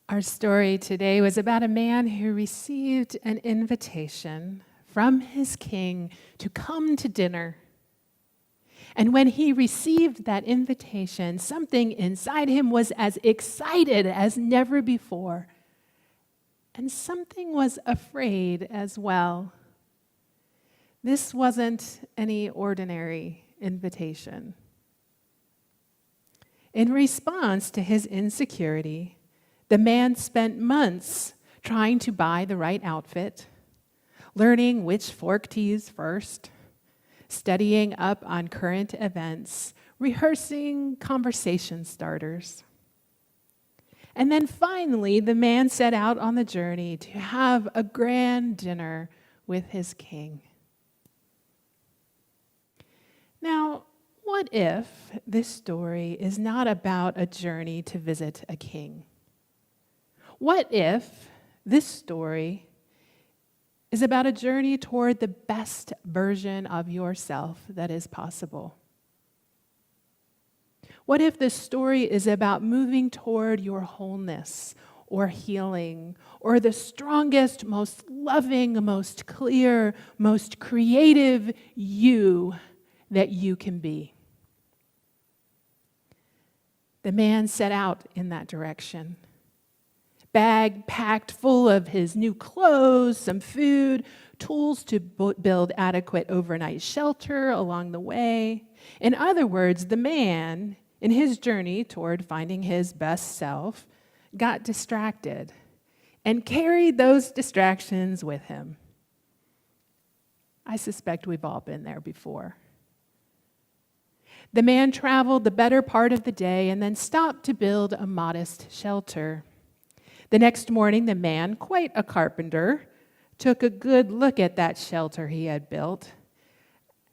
Our story today was about a man who received an invitation from his king to come to dinner. And when he received that invitation, something inside him was as excited as never before. And something was afraid as well. This wasn't any ordinary invitation. In response to his insecurity, the man spent months trying to buy the right outfit, learning which fork to use first, studying up on current events, rehearsing conversation starters. And then finally, the man set out on the journey to have a grand dinner with his king. Now, what if this story is not about a journey to visit a king? What if this story is about a journey toward the best version of yourself that is possible? What if this story is about moving toward your wholeness or healing or the strongest, most loving, most clear, most creative you that you can be? The man set out in that direction. Bag packed full of his new clothes, some food, tools to build adequate overnight shelter along the way. In other words, the man, in his journey toward finding his best self, got distracted and carried those distractions with him. I suspect we've all been there before. The man traveled the better part of the day and then stopped to build a modest shelter. The next morning, the man, quite a carpenter, took a good look at that shelter he had built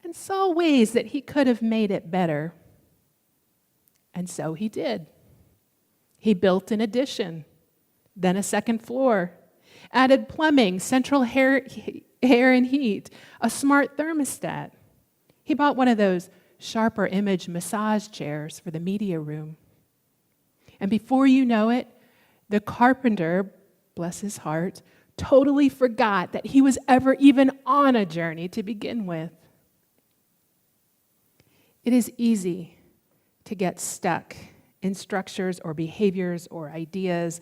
and saw ways that he could have made it better. And so he did. He built an addition, then a second floor, added plumbing, central air and heat, a smart thermostat. He bought one of those sharper image massage chairs for the media room. And before you know it, the carpenter, bless his heart, totally forgot that he was ever even on a journey to begin with. It is easy to get stuck in structures or behaviors or ideas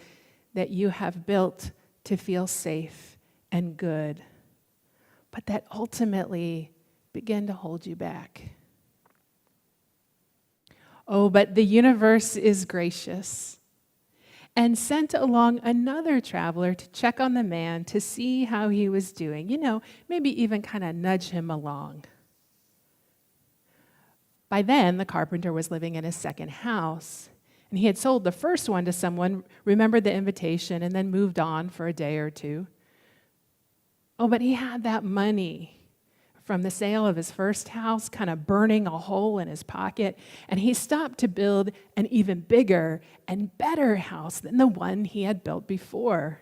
that you have built to feel safe and good, but that ultimately begin to hold you back. Oh, but the universe is gracious and sent along another traveler to check on the man to see how he was doing. Maybe even kind of nudge him along. By then, the carpenter was living in his second house, and he had sold the first one to someone, remembered the invitation, and then moved on for a day or two. Oh, but he had that money from the sale of his first house kind of burning a hole in his pocket, and he stopped to build an even bigger and better house than the one he had built before.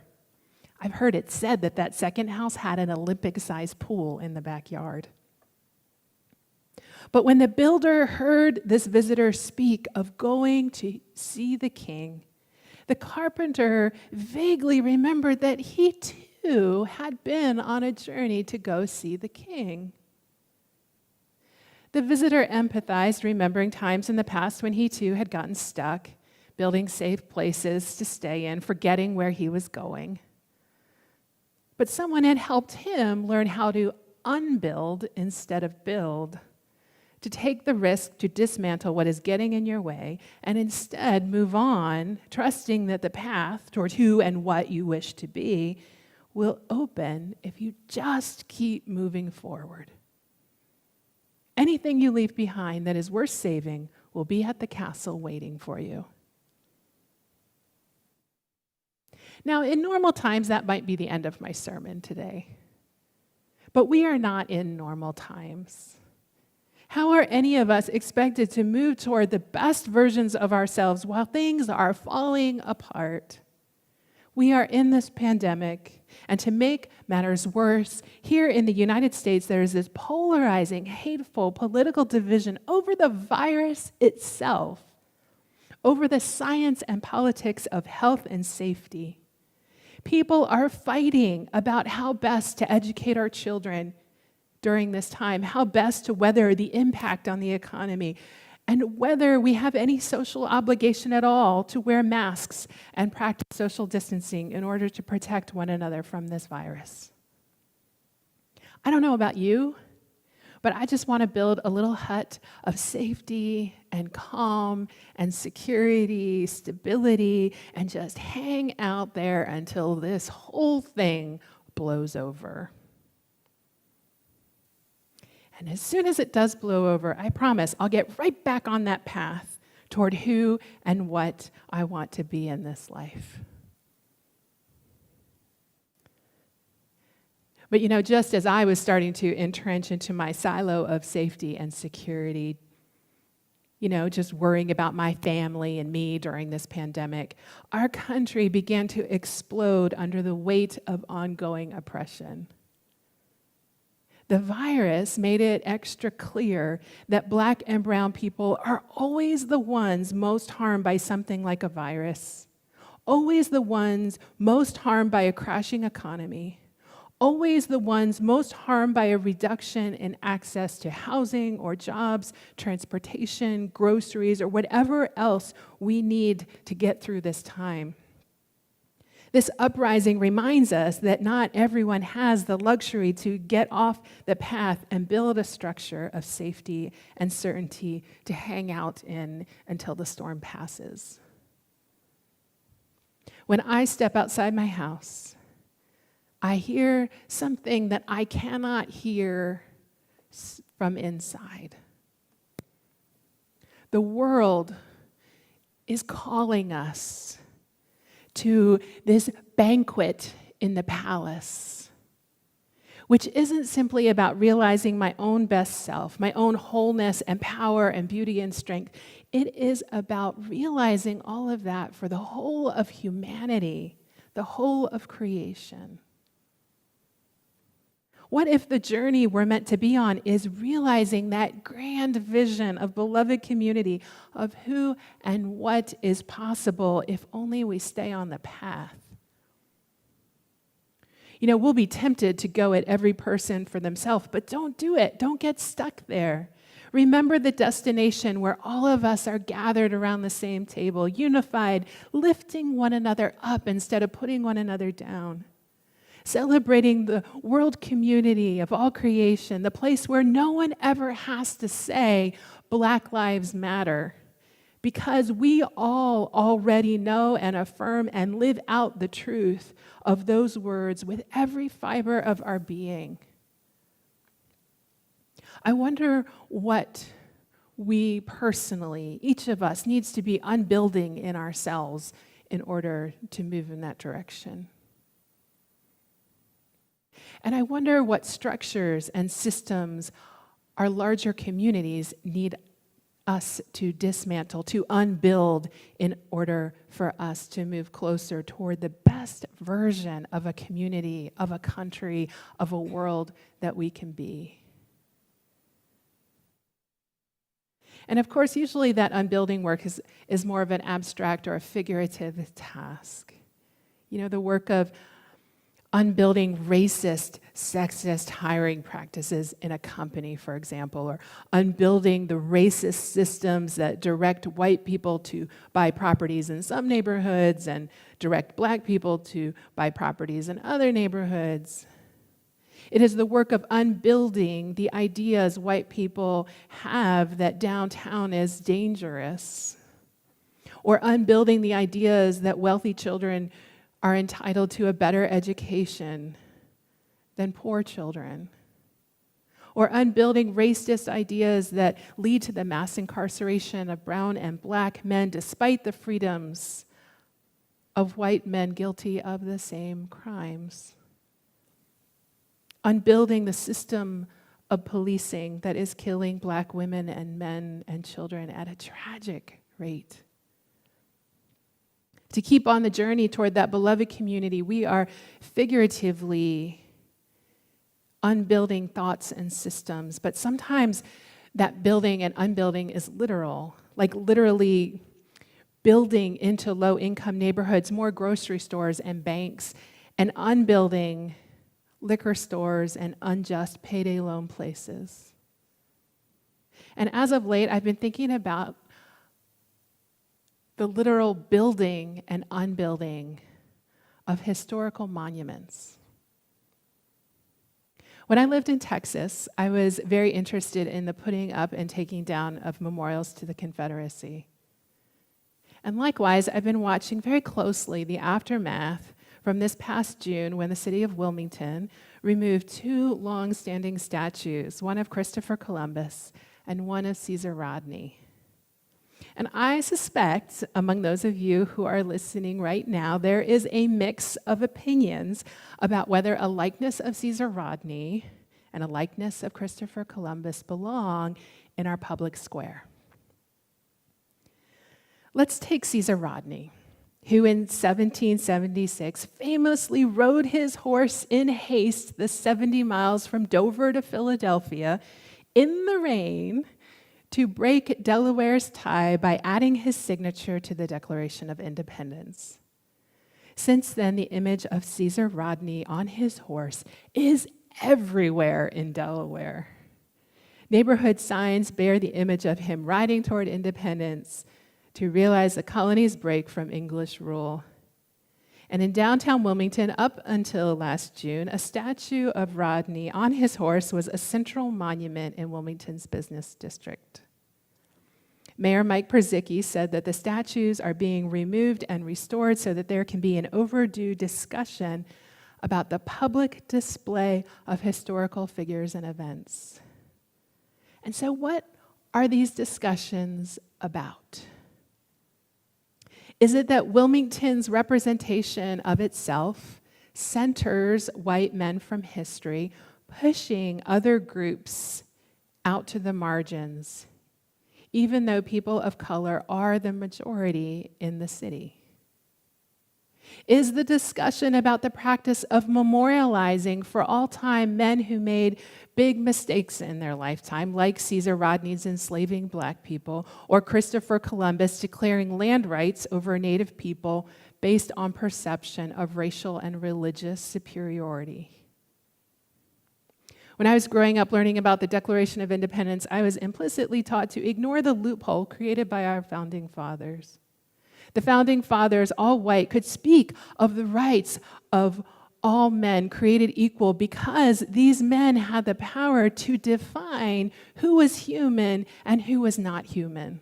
I've heard it said that that second house had an Olympic-sized pool in the backyard. But when the builder heard this visitor speak of going to see the king, the carpenter vaguely remembered that he too had been on a journey to go see the king. The visitor empathized, remembering times in the past when he too had gotten stuck, building safe places to stay in, forgetting where he was going. But someone had helped him learn how to unbuild instead of build, to take the risk to dismantle what is getting in your way and instead move on, trusting that the path toward who and what you wish to be will open if you just keep moving forward. Anything you leave behind that is worth saving will be at the castle waiting for you. Now, in normal times, that might be the end of my sermon today. But we are not in normal times. How are any of us expected to move toward the best versions of ourselves while things are falling apart? We are in this pandemic, and to make matters worse, here in the United States, there is this polarizing, hateful political division over the virus itself, over the science and politics of health and safety. People are fighting about how best to educate our children during this time, how best to weather the impact on the economy, and whether we have any social obligation at all to wear masks and practice social distancing in order to protect one another from this virus. I don't know about you, but I just want to build a little hut of safety and calm and security, stability, and just hang out there until this whole thing blows over. And as soon as it does blow over, I promise I'll get right back on that path toward who and what I want to be in this life. But just as I was starting to entrench into my silo of safety and security, just worrying about my family and me during this pandemic, our country began to explode under the weight of ongoing oppression. The virus made it extra clear that Black and brown people are always the ones most harmed by something like a virus, always the ones most harmed by a crashing economy, always the ones most harmed by a reduction in access to housing or jobs, transportation, groceries, or whatever else we need to get through this time. This uprising reminds us that not everyone has the luxury to get off the path and build a structure of safety and certainty to hang out in until the storm passes. When I step outside my house, I hear something that I cannot hear from inside. The world is calling us to this banquet in the palace, which isn't simply about realizing my own best self, my own wholeness and power and beauty and strength. It is about realizing all of that for the whole of humanity, the whole of creation. What if the journey we're meant to be on is realizing that grand vision of beloved community, of who and what is possible if only we stay on the path? We'll be tempted to go at every person for themselves, but don't do it. Don't get stuck there. Remember the destination where all of us are gathered around the same table, unified, lifting one another up instead of putting one another down. Celebrating the world community of all creation, the place where no one ever has to say, Black Lives Matter, because we all already know and affirm and live out the truth of those words with every fiber of our being. I wonder what we personally, each of us, needs to be unbuilding in ourselves in order to move in that direction. And I wonder what structures and systems our larger communities need us to dismantle, to unbuild in order for us to move closer toward the best version of a community, of a country, of a world that we can be. And of course, usually that unbuilding work is more of an abstract or a figurative task. The work of unbuilding racist, sexist hiring practices in a company, for example, or unbuilding the racist systems that direct white people to buy properties in some neighborhoods and direct Black people to buy properties in other neighborhoods. It is the work of unbuilding the ideas white people have that downtown is dangerous, or unbuilding the ideas that wealthy children are entitled to a better education than poor children, or unbuilding racist ideas that lead to the mass incarceration of brown and Black men despite the freedoms of white men guilty of the same crimes. Unbuilding the system of policing that is killing Black women and men and children at a tragic rate. To keep on the journey toward that beloved community, we are figuratively unbuilding thoughts and systems, but sometimes that building and unbuilding is literal, like literally building into low-income neighborhoods more grocery stores and banks, and unbuilding liquor stores and unjust payday loan places. And as of late, I've been thinking about the literal building and unbuilding of historical monuments. When I lived in Texas, I was very interested in the putting up and taking down of memorials to the Confederacy. And likewise, I've been watching very closely the aftermath from this past June when the city of Wilmington removed two long-standing statues, one of Christopher Columbus and one of Caesar Rodney. And I suspect among those of you who are listening right now, there is a mix of opinions about whether a likeness of Caesar Rodney and a likeness of Christopher Columbus belong in our public square. Let's take Caesar Rodney, who in 1776 famously rode his horse in haste the 70 miles from Dover to Philadelphia in the rain to break Delaware's tie by adding his signature to the Declaration of Independence. Since then, the image of Caesar Rodney on his horse is everywhere in Delaware. Neighborhood signs bear the image of him riding toward independence to realize the colony's break from English rule. And in downtown Wilmington, up until last June, a statue of Rodney on his horse was a central monument in Wilmington's business district. Mayor Mike Perzicki said that the statues are being removed and restored so that there can be an overdue discussion about the public display of historical figures and events. And so what are these discussions about? Is it that Wilmington's representation of itself centers white men from history, pushing other groups out to the margins, even though people of color are the majority in the city? Is the discussion about the practice of memorializing for all time men who made big mistakes in their lifetime, like Caesar Rodney's enslaving black people, or Christopher Columbus declaring land rights over Native people based on perception of racial and religious superiority? When I was growing up learning about the Declaration of Independence, I was implicitly taught to ignore the loophole created by our founding fathers. The founding fathers, all white, could speak of the rights of all men created equal because these men had the power to define who was human and who was not human.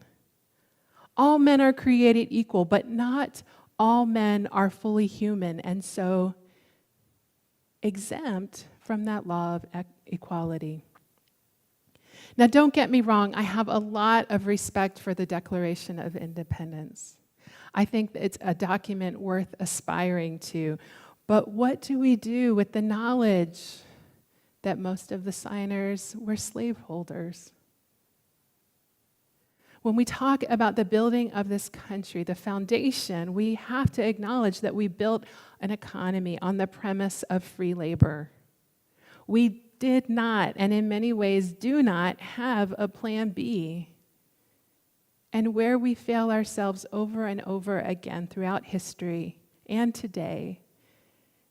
All men are created equal, but not all men are fully human, and so exempt from that law of equality. Now, don't get me wrong, I have a lot of respect for the Declaration of Independence. I think it's a document worth aspiring to. But what do we do with the knowledge that most of the signers were slaveholders? When we talk about the building of this country, the foundation, we have to acknowledge that we built an economy on the premise of free labor. We did not, and in many ways do not, have a plan B. And where we fail ourselves over and over again throughout history and today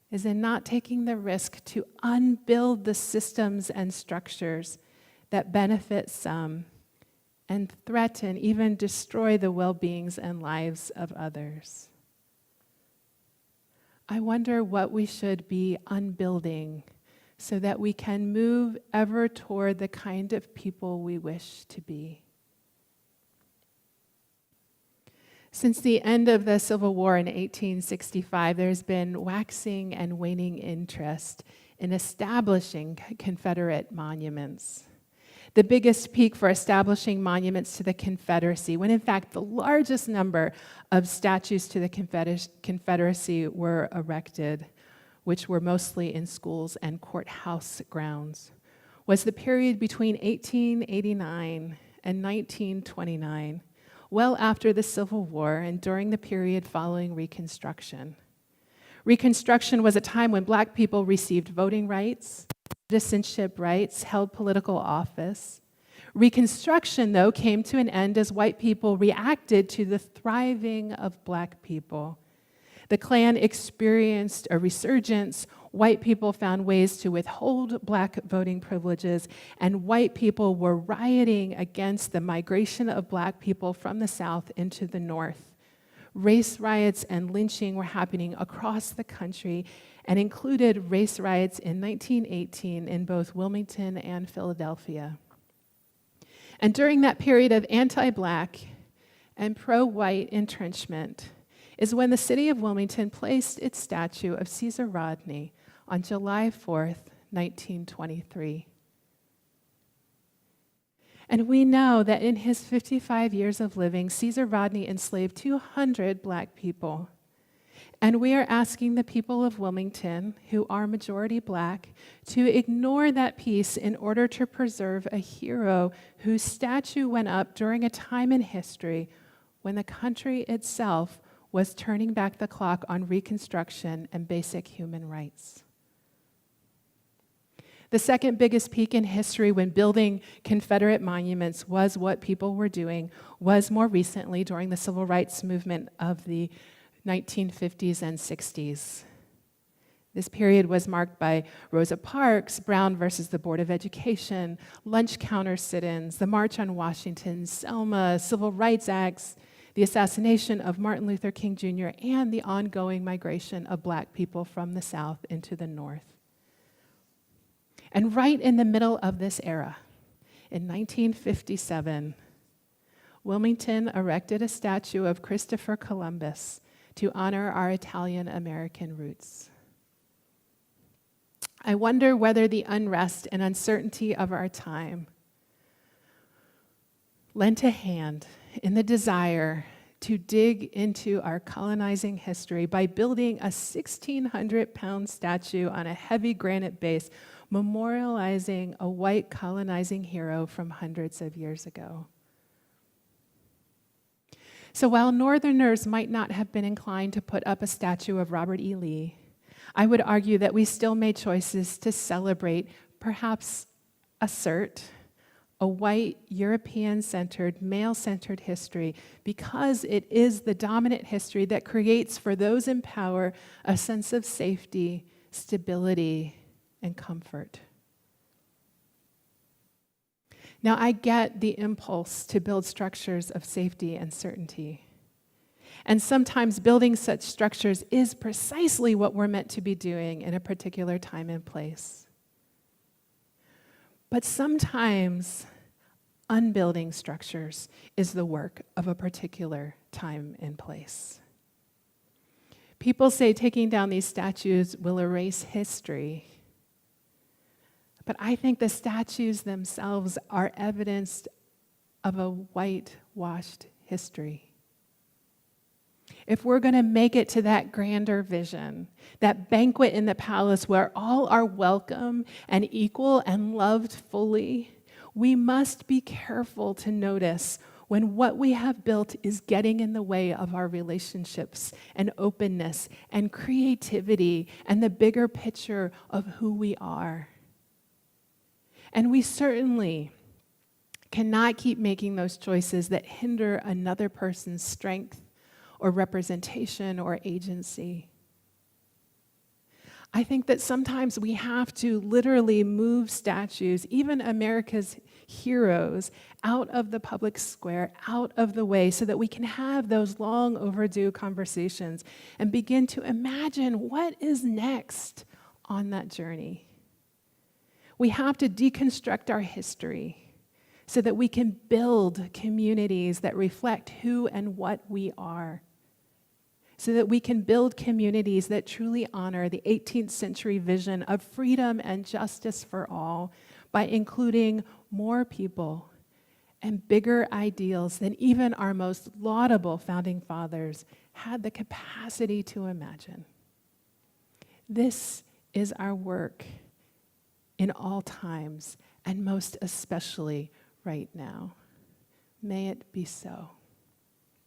is in not taking the risk to unbuild the systems and structures that benefit some and threaten, even destroy the well-beings and lives of others. I wonder what we should be unbuilding so that we can move ever toward the kind of people we wish to be. Since the end of the Civil War in 1865, there's been waxing and waning interest in establishing Confederate monuments. The biggest peak for establishing monuments to the Confederacy, when in fact the largest number of statues to the Confederacy were erected, which were mostly in schools and courthouse grounds, was the period between 1889 and 1929. Well after the Civil War and during the period following Reconstruction. Reconstruction was a time when black people received voting rights, citizenship rights, held political office. Reconstruction, though, came to an end as white people reacted to the thriving of black people. The Klan experienced a resurgence. White people found ways to withhold black voting privileges, and white people were rioting against the migration of black people from the South into the North. Race riots and lynching were happening across the country and included race riots in 1918 in both Wilmington and Philadelphia. And during that period of anti-black and pro-white entrenchment is when the city of Wilmington placed its statue of Caesar Rodney on July 4th, 1923. And we know that in his 55 years of living, Caesar Rodney enslaved 200 black people. And we are asking the people of Wilmington, who are majority black, to ignore that piece in order to preserve a hero whose statue went up during a time in history when the country itself was turning back the clock on Reconstruction and basic human rights. The second biggest peak in history when building Confederate monuments was what people were doing, was more recently during the civil rights movement of the 1950s and 60s. This period was marked by Rosa Parks, Brown versus the Board of Education, lunch counter sit-ins, the March on Washington, Selma, Civil Rights Acts, the assassination of Martin Luther King Jr., and the ongoing migration of black people from the South into the North. And right in the middle of this era, in 1957, Wilmington erected a statue of Christopher Columbus to honor our Italian-American roots. I wonder whether the unrest and uncertainty of our time lent a hand in the desire to dig into our colonizing history by building a 1,600-pound statue on a heavy granite base, memorializing a white colonizing hero from hundreds of years ago. So while Northerners might not have been inclined to put up a statue of Robert E. Lee, I would argue that we still made choices to celebrate, perhaps assert, a white, European-centered, male-centered history because it is the dominant history that creates for those in power a sense of safety, stability, and comfort. Now, I get the impulse to build structures of safety and certainty. And sometimes building such structures is precisely what we're meant to be doing in a particular time and place. But sometimes unbuilding structures is the work of a particular time and place. People say taking down these statues will erase history. But I think the statues themselves are evidence of a whitewashed history. If we're going to make it to that grander vision, that banquet in the palace where all are welcome and equal and loved fully, we must be careful to notice when what we have built is getting in the way of our relationships and openness and creativity and the bigger picture of who we are. And we certainly cannot keep making those choices that hinder another person's strength or representation or agency. I think that sometimes we have to literally move statues, even America's heroes, out of the public square, out of the way, so that we can have those long overdue conversations and begin to imagine what is next on that journey. We have to deconstruct our history so that we can build communities that reflect who and what we are, so that we can build communities that truly honor the 18th century vision of freedom and justice for all by including more people and bigger ideals than even our most laudable founding fathers had the capacity to imagine. This is our work in all times, and most especially right now. May it be so.